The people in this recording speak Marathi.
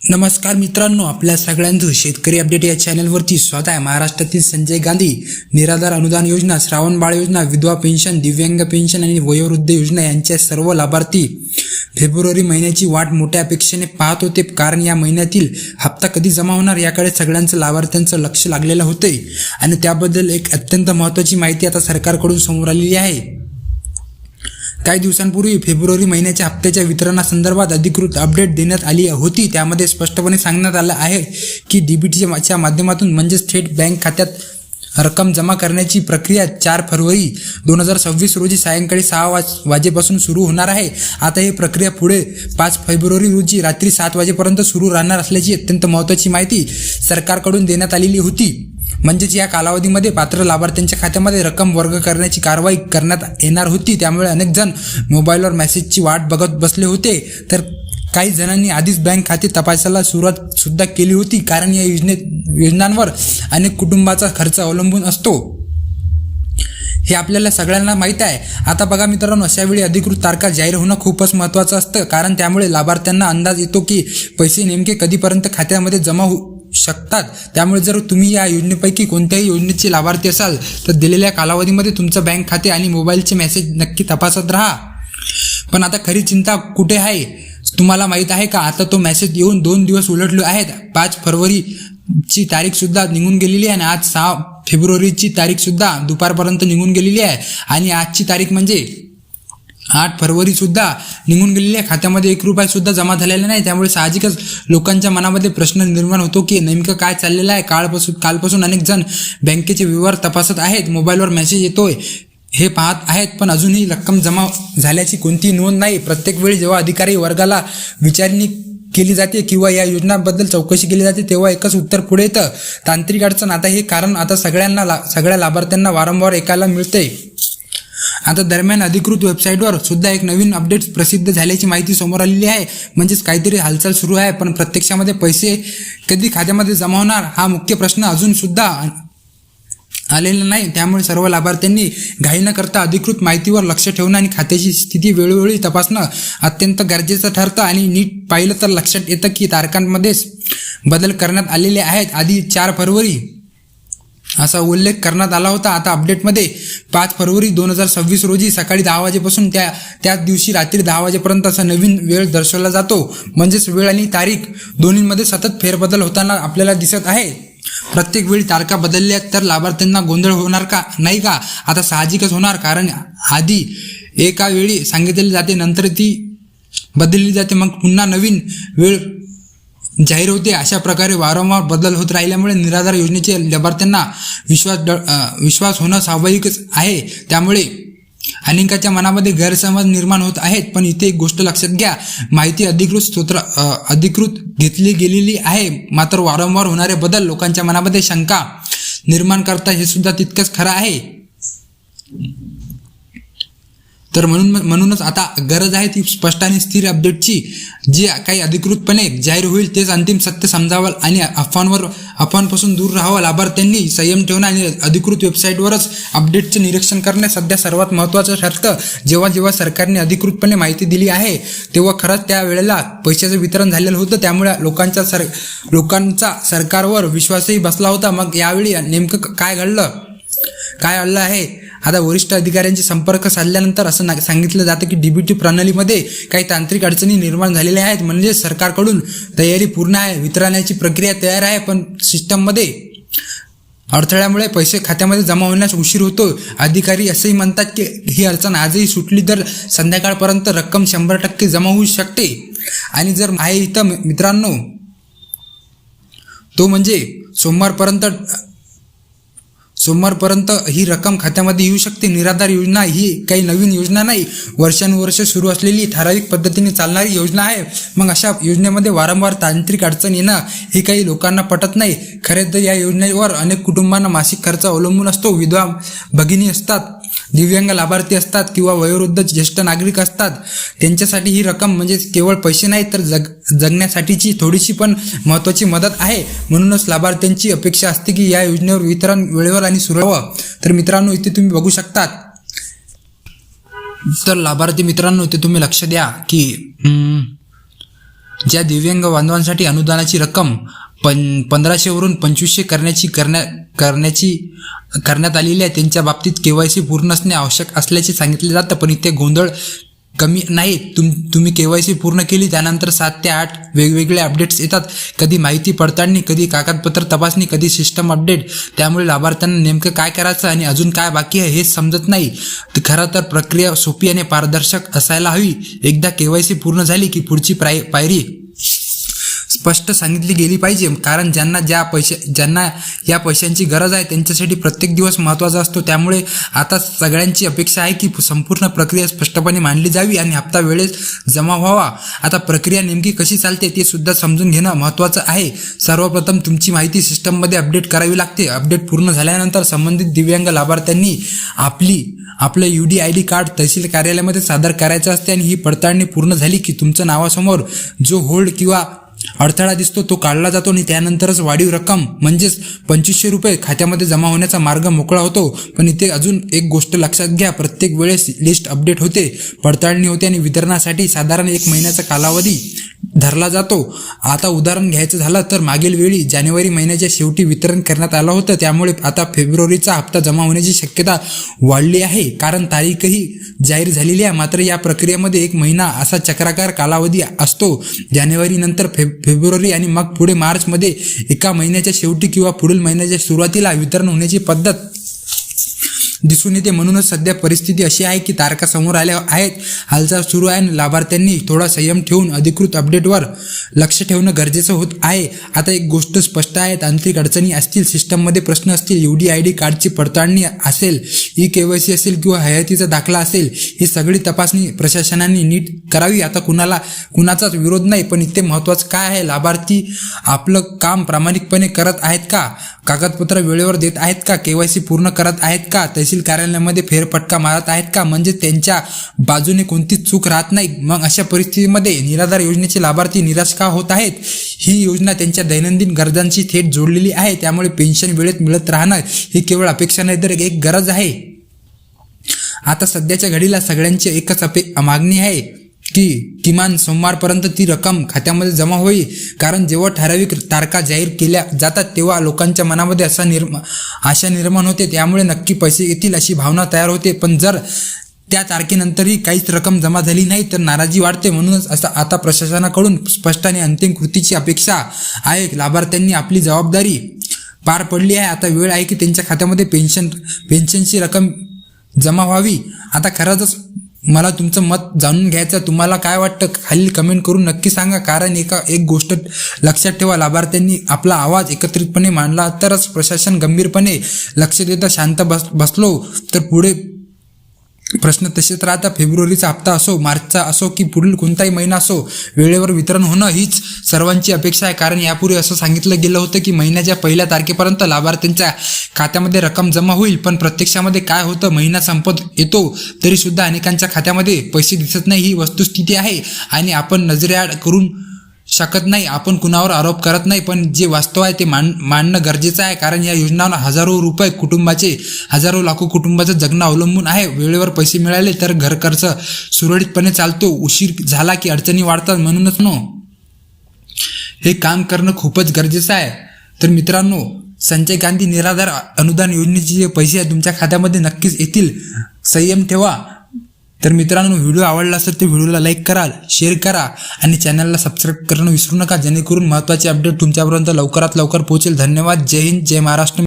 नमस्कार मित्रांनो, आपल्या सगळ्यांचं शेतकरी अपडेट या चॅनलवरती स्वागत आहे. महाराष्ट्रातील संजय गांधी निराधार अनुदान योजना, श्रावण बाळ योजना, विधवा पेन्शन, दिव्यांग पेन्शन आणि वयोवृद्ध योजना यांचे सर्व लाभार्थी फेब्रुवारी महिन्याची वाट मोठ्या अपेक्षेने पाहत होते, कारण या महिन्यातील हप्ता कधी जमा होणार याकडे सगळ्यांचं लाभार्थ्यांचं लक्ष लागलेलं होते. आणि त्याबद्दल एक अत्यंत महत्त्वाची माहिती आता सरकारकडून समोर आलेली आहे. काही दिवसांपूर्वी फेब्रुवारी महिन्याच्या हप्त्याच्या वितरणासंदर्भात अधिकृत अपडेट देण्यात आली होती. त्यामध्ये स्पष्टपणे सांगण्यात आलं आहे की डीबीटीच्या माध्यमातून म्हणजेच थेट बँक खात्यात रक्कम जमा करण्याची प्रक्रिया 4 फरवरी 2026 रोजी सायंकाळी 6 वाजेपासून सुरू होणार आहे. आता ही प्रक्रिया पुढे 5 फेब्रुवारी रोजी रात्री 7 वाजेपर्यंत सुरू राहणार असल्याची अत्यंत महत्त्वाची माहिती सरकारकडून देण्यात आलेली होती. म्हणजेच या कालावधीमध्ये पात्र लाभार्थ्यांच्या खात्यामध्ये रक्कम वर्ग करण्याची कारवाई करण्यात येणार होती. त्यामुळे अनेक जण मोबाईलवर मेसेजची वाट बघत बसले होते, तर काही जणांनी आधीच बँक खाते तपासायला सुरुवात सुद्धा केली होती, कारण या योजनांवर अनेक कुटुंबाचा खर्च अवलंबून असतो हे आपल्याला सगळ्यांना माहीत आहे. आता बघा मित्रांनो, अशावेळी अधिकृत तारखा जाहीर होणं खूपच महत्त्वाचं असतं, कारण त्यामुळे लाभार्थ्यांना अंदाज येतो की पैसे नेमके कधीपर्यंत खात्यामध्ये जमा होऊ शकतात. त्यामुळे जर तुम्ही या योजनेपैकी कोणत्याही योजनेचे लाभार्थी असाल तर दिलेल्या कालावधीमध्ये तुमचं बँक खाते आणि मोबाईलचे मेसेज नक्की तपासत राहा. पण आता खरी चिंता कुठे आहे तुम्हाला माहीत आहे का? आता तो मेसेज येऊन 2 दिवस उलटले आहेत. 5 फरवरीची तारीख सुद्धा निघून गेलेली आहे आणि आज 6 फेब्रुवारीची तारीख सुद्धा दुपारपर्यंत निघून गेलेली आहे आणि आजची तारीख म्हणजे 8 फरवरी सुद्धा निघून गेलेली आहे. खात्यामध्ये 1 रुपया सुद्धा जमा झालेला नाही. त्यामुळे साहजिकच लोकांच्या मनामध्ये प्रश्न निर्माण होतो की नेमकं काय चाललेलं आहे. कालपासून अनेक जण बँकेचे व्यवहार तपासत आहेत, मोबाईलवर मेसेज येतोय हे पाहत आहेत, पण अजूनही रक्कम जमा झाल्याची कोणतीही नोंद नाही. प्रत्येक वेळी जेव्हा अधिकारी वर्गाला विचारणी केली जाते किंवा या योजनांबद्दल चौकशी केली जाते तेव्हा एकच उत्तर पुढे येतं, तांत्रिक अडचण. आता हे कारण आता सगळ्या लाभार्थ्यांना वारंवार ऐकायला मिळते. आता दरम्यान अधिकृत वेबसाईटवर सुद्धा एक नवीन अपडेट प्रसिद्ध झाल्याची माहिती समोर आलेली आहे. म्हणजेच काहीतरी हालचाल सुरू आहे, पण प्रत्यक्षामध्ये पैसे कधी खात्यामध्ये जमा होणार हा मुख्य प्रश्न अजून सुद्धा आलेला नाही. त्यामुळे सर्व लाभार्थ्यांनी घाई न करता अधिकृत माहितीवर लक्ष ठेवणं आणि खात्याची स्थिती वेळोवेळी तपासणं अत्यंत गरजेचं ठरतं. आणि नीट पाहिलं तर लक्षात येतं की तारखांमध्येच बदल करण्यात आलेले आहेत. आधी 4 फरवरी असा उल्लेख करण्यात आला होता. आता अपडेटमध्ये 5 फरवरी 2026 रोजी सकाळी 10 वाजेपासून त्याच दिवशी रात्री 10 वाजेपर्यंत असा नवीन वेळ दर्शवला जातो. म्हणजेच वेळ आणि तारीख दोन्हीमध्ये सतत फेरबदल होताना आपल्याला दिसत आहे. प्रत्येक वेळी तारखा बदलल्या तर लाभार्थ्यांना गोंधळ होणार का नाही का? आता साहजिकच होणार, कारण आधी एका वेळी सांगितली जाते, नंतर ती बदलली जाते, मग पुन्हा नवीन वेळ जाहीर होते. अशा प्रकारे वारंवार बदल होत राहिल्यामुळे निराधार योजनेचे लाभार्थ्यांना विश्वास होणं स्वाभाविकच आहे. त्यामुळे अनेकांच्या मनामध्ये गैरसमज निर्माण होत आहेत. पण इथे एक गोष्ट लक्षात घ्या, माहिती अधिकृत घेतली गेलेली आहे, मात्र वारंवार होणारे बदल लोकांच्या मनामध्ये शंका निर्माण करतात हे सुद्धा तितकंच खरं आहे. तर म्हणूनच आता गरज आहे ती स्पष्ट आणि स्थिर अपडेटची. जे काही अधिकृतपणे जाहीर होईल तेच अंतिम सत्य समजावं आणि अफवांपासून दूर राहावं. लाभार्थ्यांनी संयम ठेवणं आणि अधिकृत वेबसाईटवरच अपडेटचे निरीक्षण करणे सध्या सर्वात महत्त्वाचं ठरतं. जेव्हा सरकारने अधिकृतपणे माहिती दिली आहे तेव्हा खरंच त्या वेळेला पैशाचं वितरण झालेलं होतं. त्यामुळे लोकांचा सरकारवर विश्वासही बसला होता. मग यावेळी नेमकं काय घडलं आहे? आता वरिष्ठ अधिकाऱ्यांशी संपर्क साधल्यानंतर असं सांगितलं जातं की डीबीटी प्रणालीमध्ये काही तांत्रिक अडचणी निर्माण झालेल्या आहेत. म्हणजे सरकारकडून तयारी पूर्ण आहे, वितरणाची प्रक्रिया तयार आहे, पण सिस्टममध्ये अडथळ्यामुळे पैसे खात्यामध्ये जमा होण्यास उशीर होतो. अधिकारी असंही म्हणतात की ही अडचण आजही सुटली तर संध्याकाळपर्यंत रक्कम 100% जमा होऊ शकते. आणि जर आहे इथं मित्रांनो, तो म्हणजे सोमवारपर्यंत ही रक्कम खात्यामध्ये येऊ शकते. निराधार योजना ही काही नवीन योजना नाही, वर्षानुवर्ष सुरू असलेली ठराविक पद्धतीने चालणारी योजना आहे. मग अशा योजनेमध्ये वारंवार तांत्रिक अडचण येणं हे काही लोकांना पटत नाही. खरे तर या योजनेवर अनेक कुटुंबांना मासिक खर्च अवलंबून असतो. विधवा भगिनी असतात, दिव्यांग लाभार्थी असतात किंवा वयोवृद्ध ज्येष्ठ नागरिक असतात. त्यांच्यासाठी ही रक्कम म्हणजे केवळ पैसे नाही तर जगण्यासाठीची थोडीशी पण महत्त्वाची मदत आहे. म्हणूनच लाभार्थ्यांची अपेक्षा असते की या योजनेवर वितरण वेळेवर आणि सुरू व्हावं. तर मित्रांनो, इथे तुम्ही बघू शकतात, तर लाभार्थी मित्रांनो इथे तुम्ही लक्ष द्या की ज्या दिव्यांग बांधवांसाठी अनुदानाची रक्कम 1500 वरून 2500 करण्यात आलेली आहे त्यांच्या बाबतीत KYC पूर्ण असणे आवश्यक असल्याचे सांगितले जातं. पण इथे गोंधळ कमी नाही. तुम्ही KYC पूर्ण केली त्यानंतर 7 ते 8 वेगवेगळे अपडेट्स येतात. कधी माहिती पडताळणी, कधी कागदपत्र तपासणी, कधी सिस्टम अपडेट. त्यामुळे लाभार्थ्यांना नेमकं काय करायचं आणि अजून काय बाकी आहे हेच समजत नाही. खरं तर प्रक्रिया सोपी आणि पारदर्शक असायला हवी. एकदा KYC पूर्ण झाली की पुढची पायरी स्पष्ट सांगितली गेली पाहिजे. कारण ज्यांना या पैशांची गरज आहे त्यांच्यासाठी प्रत्येक दिवस महत्त्वाचा असतो. त्यामुळे आता सगळ्यांची अपेक्षा आहे की संपूर्ण प्रक्रिया स्पष्टपणे मांडली जावी आणि हप्ता वेळेत जमा व्हावा. आता प्रक्रिया नेमकी कशी चालते ते सुद्धा समजून घेणं महत्त्वाचं आहे. सर्वप्रथम तुमची माहिती सिस्टममध्ये अपडेट करावी लागते. अपडेट पूर्ण झाल्यानंतर संबंधित दिव्यांग लाभार्थ्यांनी आपलं UDID कार्ड तहसील कार्यालयामध्ये सादर करायचं असते आणि ही पडताळणी पूर्ण झाली की तुमच्या नावासमोर जो होल्ड किंवा अडथळा दिसतो तो काढला जातो आणि त्यानंतरच वाढीव रक्कम म्हणजेच 2500 रुपये खात्यामध्ये जमा होण्याचा मार्ग मोकळा होतो. पण इथे अजून एक गोष्ट लक्षात घ्या, प्रत्येक वेळेस लिस्ट अपडेट होते, पडताळणी होते आणि वितरणासाठी साधारण 1 महिन्याचा कालावधी धरला जातो. आता उदाहरण घ्यायचं झालं तर मागील वेळी जानेवारी महिन्याच्या शेवटी वितरण करण्यात आलं होतं. त्यामुळे आता फेब्रुवारीचा हप्ता जमा होण्याची शक्यता वाढली आहे कारण तारीखही जाहीर झालेली आहे. मात्र या प्रक्रियेमध्ये 1 महिना असा चक्राकार कालावधी असतो. जानेवारी नंतर फेब्रुवारी आणि मग पुढे मार्चमध्ये एका महिन्याच्या शेवटी किंवा पुढील महिन्याच्या सुरुवातीला वितरण होण्याची पद्धत दिसून येते. म्हणूनच सध्या परिस्थिती अशी आहे की तारखा समोर आल्या आहेत, हालचाल सुरू आहे आणि लाभार्थ्यांनी थोडा संयम ठेवून अधिकृत अपडेटवर लक्ष ठेवणं गरजेचं होत आहे. आता एक गोष्ट स्पष्ट आहे, तांत्रिक अडचणी असतील, सिस्टममध्ये प्रश्न असतील, UDID कार्डची पडताळणी असेल, KYC असेल किंवा हयातीचा दाखला असेल, ही सगळी तपासणी प्रशासनाने नीट करावी. आता कुणाचाच विरोध नाही, पण इथे महत्त्वाचं काय आहे, लाभार्थी आपलं काम प्रामाणिकपणे करत आहेत का, कागदपत्र वेळेवर देत आहेत का, KYC पूर्ण करत आहेत का, तहसील कार्यालयामध्ये फेरफटका मारत आहेत का, म्हणजे त्यांच्या बाजूने कोणतीच चूक राहत नाही. मग अशा परिस्थितीमध्ये निराधार योजनेचे लाभार्थी निराश का होत आहेत? ही योजना त्यांच्या दैनंदिन गरजांशी थेट जोडलेली आहे. त्यामुळे पेन्शन वेळेत मिळत राहणं ही केवळ अपेक्षा नाही तर एक गरज आहे. आता सध्याच्या घडीला सगळ्यांची एकच मागणी आहे की किमान सोमवारपर्यंत ती रक्कम खात्यामध्ये जमा होईल. कारण जेव्हा ठराविक तारखा जाहीर केल्या जातात तेव्हा लोकांच्या मनामध्ये आशा निर्माण होते. त्यामुळे नक्की पैसे येतील अशी भावना तयार होते. पण जर त्या तारखेनंतरही काहीच रक्कम जमा झाली नाही तर नाराजी वाढते. म्हणूनच आता प्रशासनाकडून स्पष्ट आणि अंतिम कृतीची अपेक्षा आहे. लाभार्थ्यांनी आपली जबाबदारी पार पडली आहे. आता वेळ आहे की त्यांच्या खात्यामध्ये पेन्शनची रक्कम जमा व्हावी. आता खरंच मला तुमचं मत जाणून घ्यायचं, तुम्हाला काय वाटतं खाली कमेंट करून नक्की सांगा. कारण एक गोष्ट लक्षात ठेवा, लाभार्थ्यांनी आपला आवाज एकत्रितपणे मांडला तरच प्रशासन गंभीरपणे लक्ष देतं. शांत बसलो तर पुढे प्रश्न तसेच राहतात. फेब्रुवारीचा हप्ता असो, मार्चचा असो की पुढील कोणताही महिना असो, वेळेवर वितरण होणं हीच सर्वांची अपेक्षा आहे. कारण यापूर्वी असं सांगितलं गेलं होतं की महिन्याच्या 1 तारखेपर्यंत लाभार्थ्यांच्या खात्यामध्ये रक्कम जमा होईल. पण प्रत्यक्षामध्ये काय होतं, महिना संपत येतो तरी सुद्धा अनेकांच्या खात्यामध्ये पैसे दिसत नाही. ही वस्तुस्थिती आहे आणि आपण नजरेआड करून शकत नाही. आपण कुणावर आरोप करत नाही, पण जे वास्तव आहे ते मांडणं गरजेचं आहे. कारण या योजनांवर हजारो लाखो कुटुंबाचं जगणं अवलंबून आहे. वेळेवर पैसे मिळाले तर घर खर्च सुरळीतपणे चालतो. उशीर झाला की अडचणी वाढतात. म्हणूनच हे काम करणं खूपच गरजेचं आहे. तर मित्रांनो, संजय गांधी निराधार अनुदान योजनेचे जे पैसे आहेत तुमच्या खात्यामध्ये नक्कीच येतील. संयम ठेवा. तर मित्रांनो, व्हिडिओ आवडला असेल तर व्हिडिओला लाईक करा, शेअर करा आणि चॅनलला सबस्क्राईब करणं विसरू नका, जेणेकरून महत्त्वाचे अपडेट तुमच्यापर्यंत लवकरात लवकर पोहोचेल. धन्यवाद. जय हिंद, जय महाराष्ट्र.